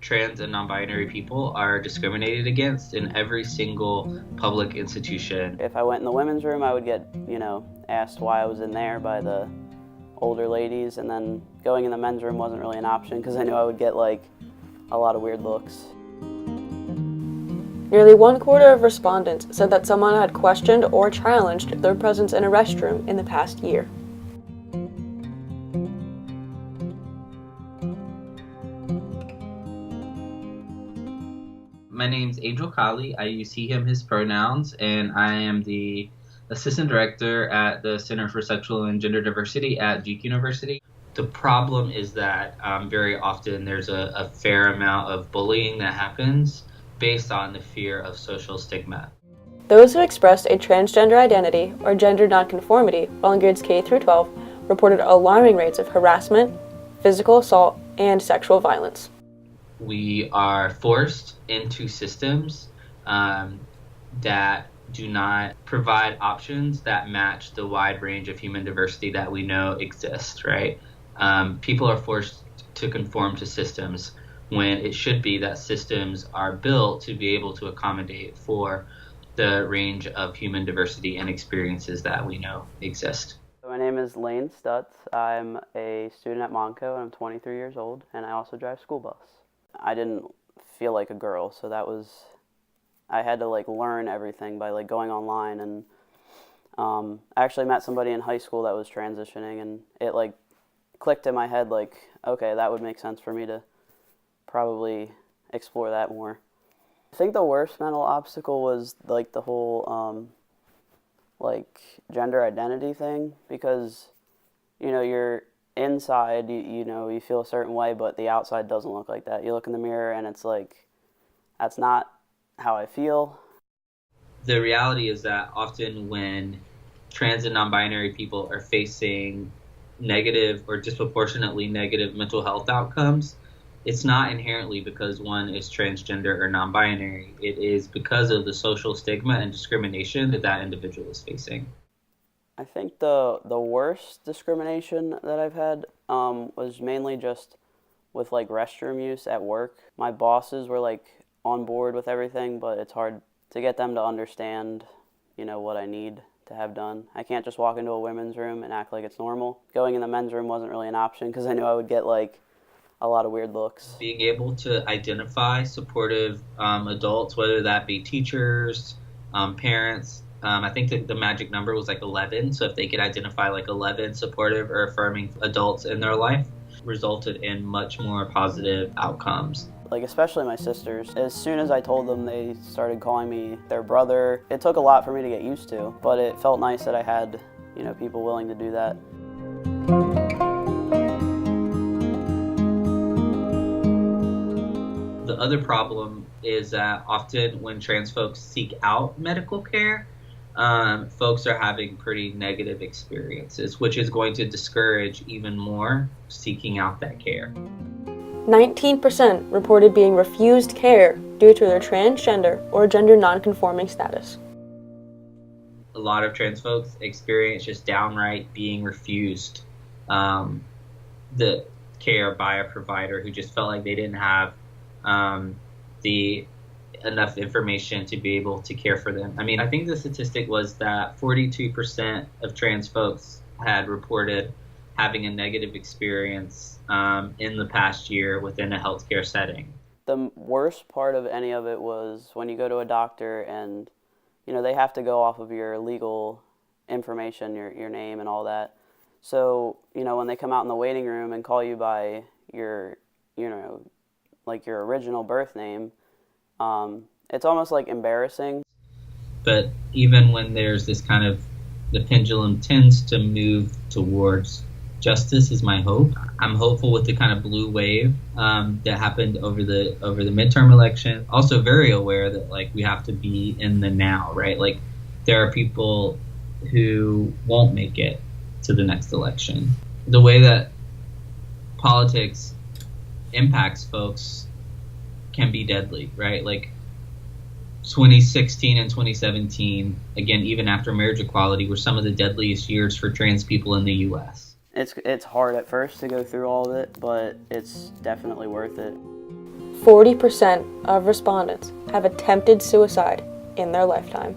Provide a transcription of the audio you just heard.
trans and non-binary people are discriminated against in every single public institution. If I went in the women's room, I would get, asked why I was in there by the older ladies, and then going in the men's room wasn't really an option because I knew I would get like a lot of weird looks. Nearly 1/4 of respondents said that someone had questioned or challenged their presence in a restroom in the past year. My name's Angel Kali. I use he, him, his pronouns, and I am the Assistant Director at the Center for Sexual and Gender Diversity at Duke University. The problem is that very often there's a fair amount of bullying that happens based on the fear of social stigma. Those who expressed a transgender identity or gender nonconformity while in grades K through 12 reported alarming rates of harassment, physical assault, and sexual violence. We are forced into systems that do not provide options that match the wide range of human diversity that we know exists, right? People are forced to conform to systems when it should be that systems are built to be able to accommodate for the range of human diversity and experiences that we know exist. My name is Lane Stutz. I'm a student at Monco, and I'm 23 years old, and I also drive school bus. I didn't feel like a girl, so I had to learn everything by going online, and I actually met somebody in high school that was transitioning, and it clicked in my head okay, that would make sense for me to probably explore that more. I think the worst mental obstacle was the whole gender identity thing, because you're inside, you feel a certain way, but the outside doesn't look like that. You look in the mirror and it's that's not how I feel. The reality is that often when trans and non-binary people are facing negative or disproportionately negative mental health outcomes, it's not inherently because one is transgender or non-binary. It is because of the social stigma and discrimination that individual is facing. I think the worst discrimination that I've had was mainly just with restroom use at work. My bosses were on board with everything, but it's hard to get them to understand, what I need to have done. I can't just walk into a women's room and act like it's normal. Going in the men's room wasn't really an option because I knew I would get a lot of weird looks. Being able to identify supportive adults, whether that be teachers, parents. I think that the magic number was 11. So if they could identify 11 supportive or affirming adults in their life, resulted in much more positive outcomes. Especially my sisters. As soon as I told them, they started calling me their brother. It took a lot for me to get used to, but it felt nice that I had, people willing to do that. The other problem is that often when trans folks seek out medical care, folks are having pretty negative experiences, which is going to discourage even more seeking out that care. 19% reported being refused care due to their transgender or gender nonconforming status. A lot of trans folks experience just downright being refused the care by a provider who just felt like they didn't have the enough information to be able to care for them. I mean, I think the statistic was that 42% of trans folks had reported having a negative experience in the past year within a healthcare setting. The worst part of any of it was when you go to a doctor and, they have to go off of your legal information, your name and all that. So, when they come out in the waiting room and call you by your, your original birth name, it's almost embarrassing. But even when there's this kind of, the pendulum tends to move towards justice is my hope. I'm hopeful with the kind of blue wave that happened over the midterm election. Also very aware that we have to be in the now, right? There are people who won't make it to the next election. The way that politics impacts folks can be deadly, right? 2016 and 2017, again, even after marriage equality, were some of the deadliest years for trans people in the U.S. It's hard at first to go through all of it, but it's definitely worth it. 40% of respondents have attempted suicide in their lifetime.